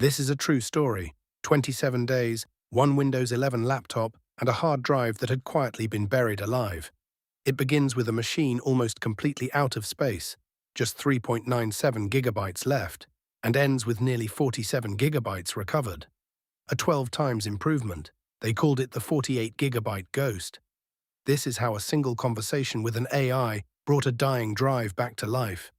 This is a true story. 27 days, one Windows 11 laptop, and a hard drive that had quietly been buried alive. It begins with a machine almost completely out of space, just 3.97 gigabytes left, and ends with nearly 47 gigabytes recovered. A 12 times improvement. They called it the 48 gigabyte ghost. This is how a single conversation with an AI brought a dying drive back to life.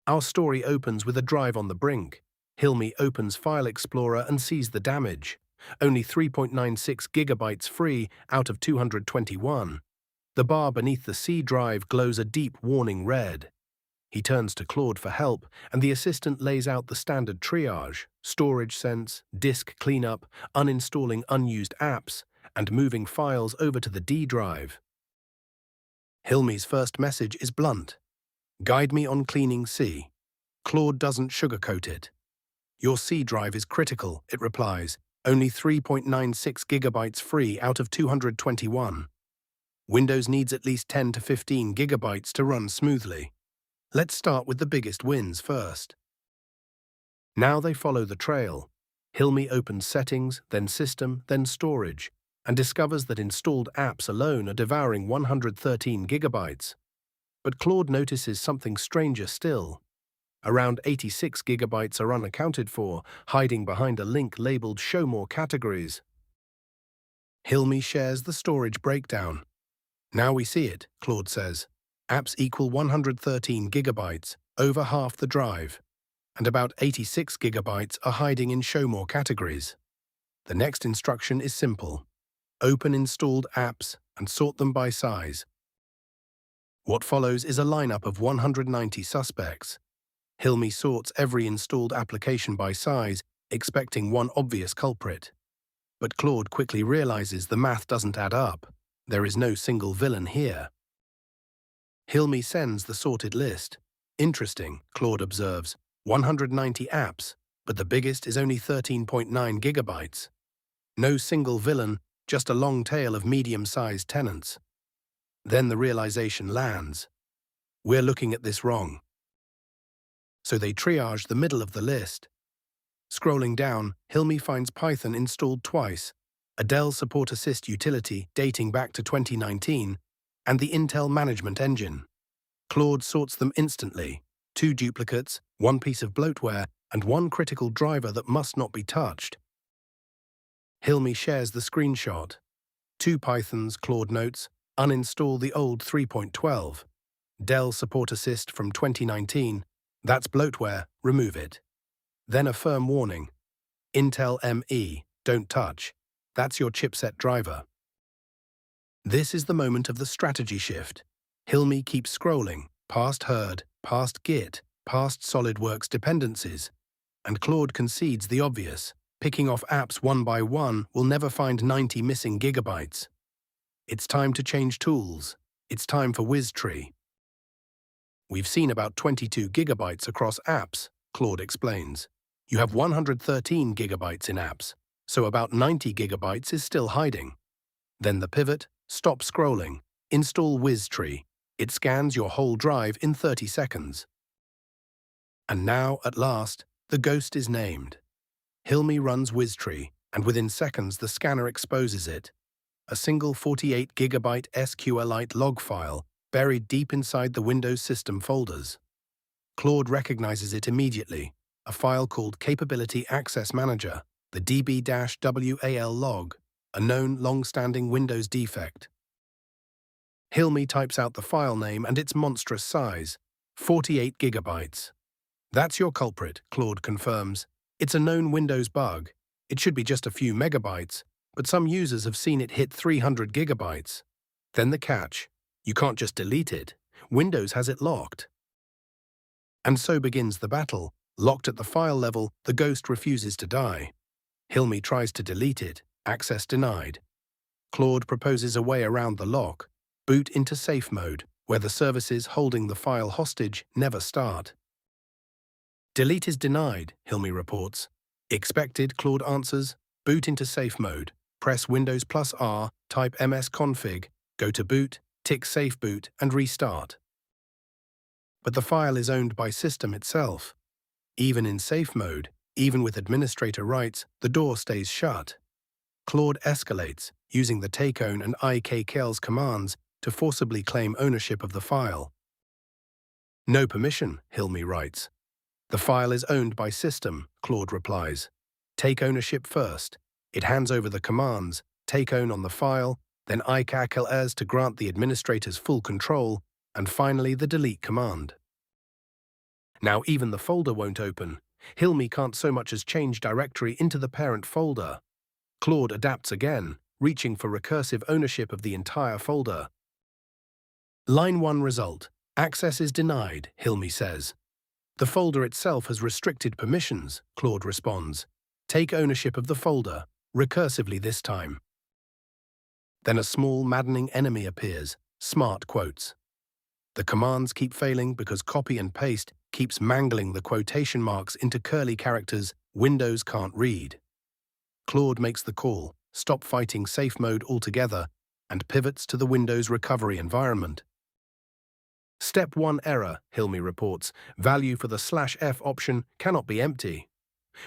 Our story opens with a drive on the brink. Hilmy opens File Explorer and sees the damage. Only 3.96 gigabytes free out of 221. The bar beneath the C drive glows a deep warning red. He turns to Claude for help, and the assistant lays out the standard triage: storage sense, disk cleanup, uninstalling unused apps, and moving files over to the D drive. Hilmy's first message is blunt. Guide me on cleaning C. Claude doesn't sugarcoat it. Your C drive is critical, it replies. Only 3.96 gigabytes free out of 221. Windows needs at least 10 to 15 gigabytes to run smoothly. Let's start with the biggest wins first. Now they follow the trail. Hilmy opens Settings, then System, then Storage, and discovers that installed apps alone are devouring 113 gigabytes. But Claude notices something stranger still. Around 86 gigabytes are unaccounted for, hiding behind a link labeled Show More Categories. Hilmy shares the storage breakdown. Now we see it, Claude says. Apps equal 113 gigabytes, over half the drive, and about 86 gigabytes are hiding in Show More Categories. The next instruction is simple. Open installed apps and sort them by size. What follows is a lineup of 190 suspects. Hilmy sorts every installed application by size, expecting one obvious culprit. But Claude quickly realizes the math doesn't add up. There is no single villain here. Hilmy sends the sorted list. Interesting, Claude observes. 190 apps, but the biggest is only 13.9 gigabytes. No single villain, just a long tail of medium-sized tenants. Then the realization lands. We're looking at this wrong. So they triage the middle of the list. Scrolling down, Hilmy finds Python installed twice, a Dell Support Assist utility dating back to 2019, and the Intel Management Engine. Claude sorts them instantly. 2 duplicates, 1 piece of bloatware, and 1 critical driver that must not be touched. Hilmy shares the screenshot. 2 Pythons, Claude notes, uninstall the old 3.12. Dell Support Assist from 2019. That's bloatware, remove it. Then a firm warning. Intel ME, don't touch. That's your chipset driver. This is the moment of the strategy shift. Hilmy keeps scrolling, past Herd, past Git, past SolidWorks dependencies. And Claude concedes the obvious. Picking off apps one by one will never find 90 missing gigabytes. It's time to change tools. It's time for WizTree. We've seen about 22 gigabytes across apps, Claude explains. You have 113 gigabytes in apps, so about 90 gigabytes is still hiding. Then the pivot, stop scrolling, install WizTree. It scans your whole drive in 30 seconds. And now, at last, the ghost is named. Hilmy runs WizTree, and within seconds the scanner exposes it. A single 48 gigabyte SQLite log file buried deep inside the Windows system folders. Claude recognizes it immediately, a file called CapabilityAccessManager, the db-wal log, a known long-standing Windows defect. Hilmy types out the file name and its monstrous size, 48 gigabytes. That's your culprit, Claude confirms. It's a known Windows bug. It should be just a few megabytes, but some users have seen it hit 300 gigabytes. Then the catch. You can't just delete it. Windows has it locked. And so begins the battle. Locked at the file level, the ghost refuses to die. Hilmy tries to delete it. Access denied. Claude proposes a way around the lock. Boot into safe mode, where the services holding the file hostage never start. Delete is denied, Hilmy reports. Expected, Claude answers. Boot into safe mode. Press Windows plus R, type msconfig, go to boot, tick Safe Boot, and restart. But the file is owned by system itself. Even in safe mode, Even with administrator rights, the door stays shut. Claude escalates, using the takeown and IKKL's commands to forcibly claim ownership of the file. No permission, Hilmy writes. The file is owned by system, Claude replies. Take ownership first. It hands over the commands, take own on the file, then IKKLs to grant the administrators full control, and finally the delete command. Now even the folder won't open. Hilmy can't so much as change directory into the parent folder. Claude adapts again, reaching for recursive ownership of the entire folder. Line 1 result. Access is denied, Hilmy says. The folder itself has restricted permissions, Claude responds. Take ownership of the folder, recursively this time. Then a small, maddening enemy appears, smart quotes. The commands keep failing because copy and paste keeps mangling the quotation marks into curly characters Windows can't read. Claude makes the call, stop fighting safe mode altogether, and pivots to the Windows recovery environment. Step 1 error, Hilmy reports. Value for the /F option cannot be empty.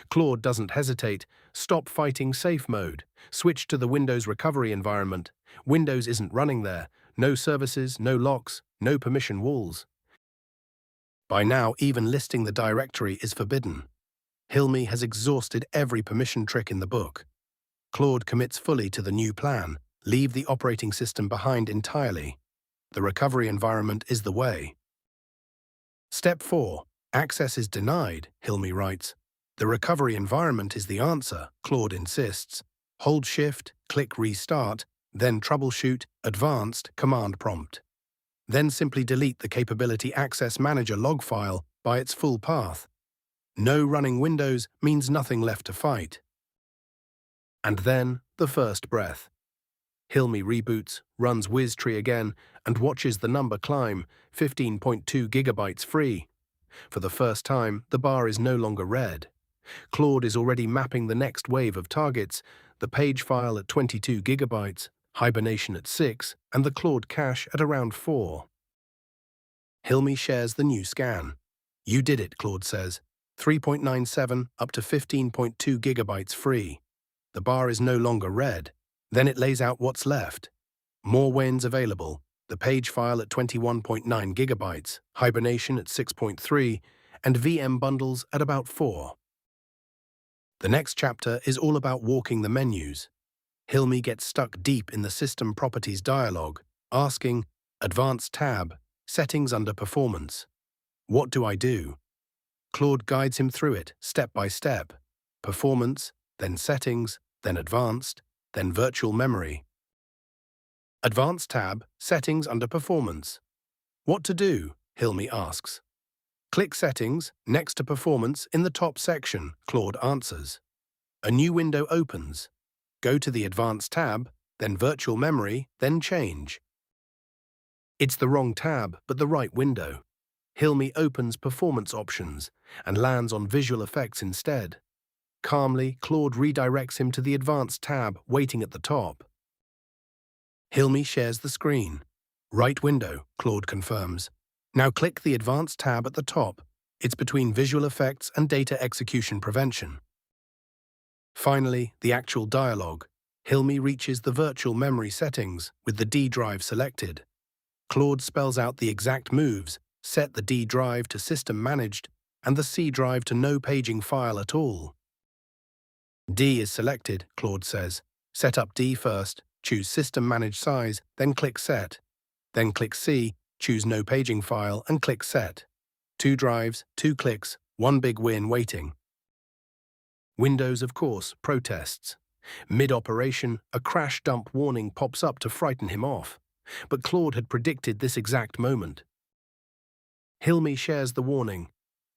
Claude doesn't hesitate. Stop fighting safe mode. Switch to the Windows recovery environment. Windows isn't running there. No services, no locks, no permission walls. By now, even listing the directory is forbidden. Hilmy has exhausted every permission trick in the book. Claude commits fully to the new plan. Leave the operating system behind entirely. The recovery environment is the way. Step 4. Access is denied, Hilmy writes. The recovery environment is the answer, Claude insists. Hold Shift, click Restart, then Troubleshoot, Advanced, Command Prompt. Then simply delete the CapabilityAccessManager log file by its full path. No running Windows means nothing left to fight. And then, the first breath. Hilmy reboots, runs WizTree again, and watches the number climb, 15.2 gigabytes free. For the first time, the bar is no longer red. Claude is already mapping the next wave of targets, the page file at 22 gigabytes, hibernation at 6, and the Claude cache at around 4. Hilmy shares the new scan. You did it, Claude says. 3.97 up to 15.2 gigabytes free. The bar is no longer red. Then it lays out what's left. More wins available, the page file at 21.9 gigabytes, hibernation at 6.3, and VM bundles at about 4. The next chapter is all about walking the menus. Hilmy gets stuck deep in the System Properties dialog, asking, Advanced tab, Settings under Performance. What do I do? Claude guides him through it, step by step. Performance, then Settings, then Advanced, then Virtual Memory. Advanced tab, Settings under Performance. What to do? Hilmy asks. Click Settings, next to Performance in the top section, Claude answers. A new window opens. Go to the Advanced tab, then Virtual Memory, then Change. It's the wrong tab, but the right window. Hilmy opens Performance options and lands on Visual Effects instead. Calmly, Claude redirects him to the Advanced tab waiting at the top. Hilmy shares the screen. Right window, Claude confirms. Now click the Advanced tab at the top. It's between Visual Effects and Data Execution Prevention. Finally, the actual dialog. Hilmy reaches the virtual memory settings with the D drive selected. Claude spells out the exact moves, set the D drive to System Managed and the C drive to no paging file at all. D is selected, Claude says. Set up D first, choose System Managed Size, then click Set. Then click C, choose No Paging File, and click Set. 2 drives, 2 clicks, 1 big win waiting. Windows, of course, protests. Mid-operation, a crash dump warning pops up to frighten him off. But Claude had predicted this exact moment. Hilmy shares the warning.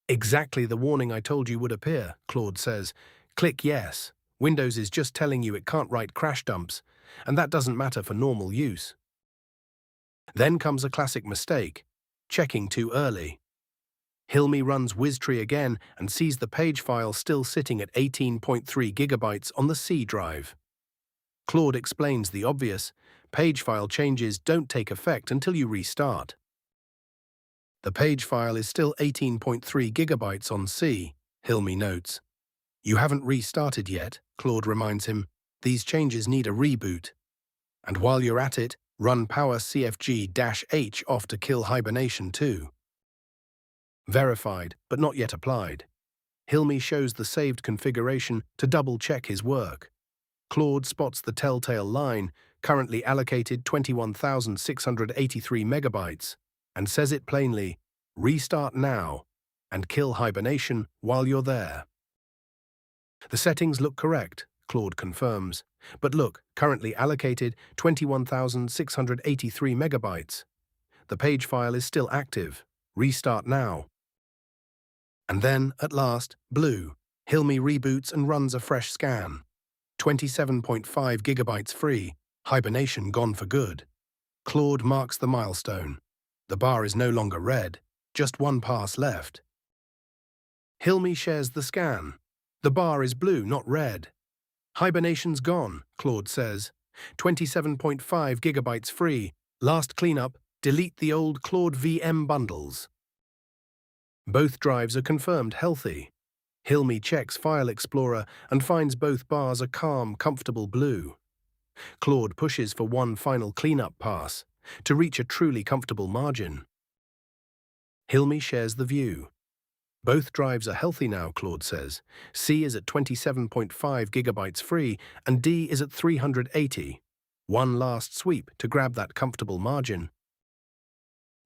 Exactly the warning I told you would appear, Claude says. Click Yes. Windows is just telling you it can't write crash dumps, and that doesn't matter for normal use. Then comes a classic mistake, checking too early. Hilmy runs WizTree again and sees the page file still sitting at 18.3 gigabytes on the C drive. Claude explains the obvious. Page file changes don't take effect until you restart. The page file is still 18.3 gigabytes on C, Hilmy notes. You haven't restarted yet, Claude reminds him. These changes need a reboot. And while you're at it, run power CFG-H off to kill hibernation too. Verified, but not yet applied. Hilmy shows the saved configuration to double-check his work. Claude spots the telltale line, currently allocated 21,683 megabytes, and says it plainly, restart now, and kill hibernation while you're there. The settings look correct, Claude confirms. But look, currently allocated 21,683 megabytes. The page file is still active. Restart now. And then, at last, blue. Hilmy reboots and runs a fresh scan. 27.5 gigabytes free. Hibernation gone for good. Claude marks the milestone. The bar is no longer red. Just one pass left. Hilmy shares the scan. The bar is blue, not red. Hibernation's gone, Claude says. 27.5 gigabytes free. Last cleanup, delete the old Claude VM bundles. Both drives are confirmed healthy. Hilmy checks File Explorer and finds both bars a calm, comfortable blue. Claude pushes for one final cleanup pass to reach a truly comfortable margin. Hilmy shares the view. Both drives are healthy now, Claude says. C is at 27.5 gigabytes free and D is at 380. One last sweep to grab that comfortable margin.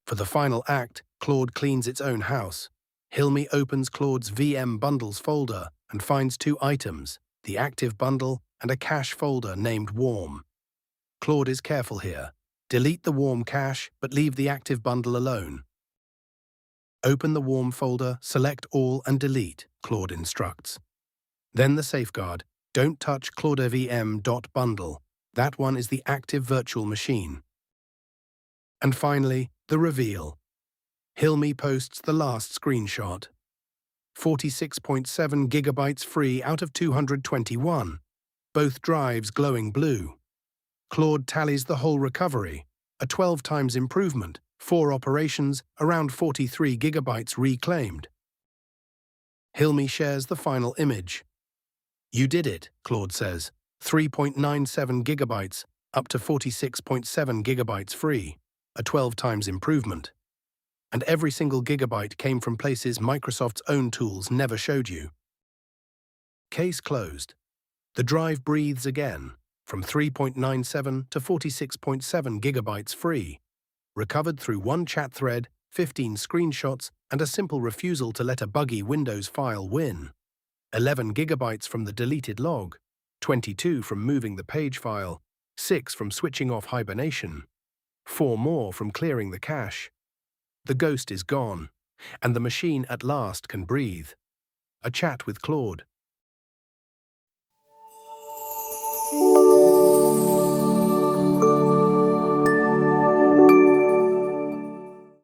For the final act, Claude cleans its own house. Hilmy opens Claude's VM bundles folder and finds two items, the active bundle and a cache folder named warm. Claude is careful here. Delete the warm cache, but leave the active bundle alone. Open the warm folder, select all and delete, Claude instructs. Then the safeguard, don't touch claudevm.bundle. That one is the active virtual machine. And finally, the reveal. Hilmy posts the last screenshot. 46.7 gigabytes free out of 221. Both drives glowing blue. Claude tallies the whole recovery, a 12 times improvement, 4 operations, around 43 gigabytes reclaimed. Hilmy shares the final image. You did it, Claude says. 3.97 gigabytes, up to 46.7 gigabytes free, a 12 times improvement. And every single gigabyte came from places Microsoft's own tools never showed you. Case closed. The drive breathes again, from 3.97 to 46.7 gigabytes free, recovered through one chat thread, 15 screenshots, and a simple refusal to let a buggy Windows file win. 11 gigabytes from the deleted log, 22 from moving the page file, 6 from switching off hibernation, 4 more from clearing the cache. The ghost is gone, and the machine at last can breathe. A chat with Claude.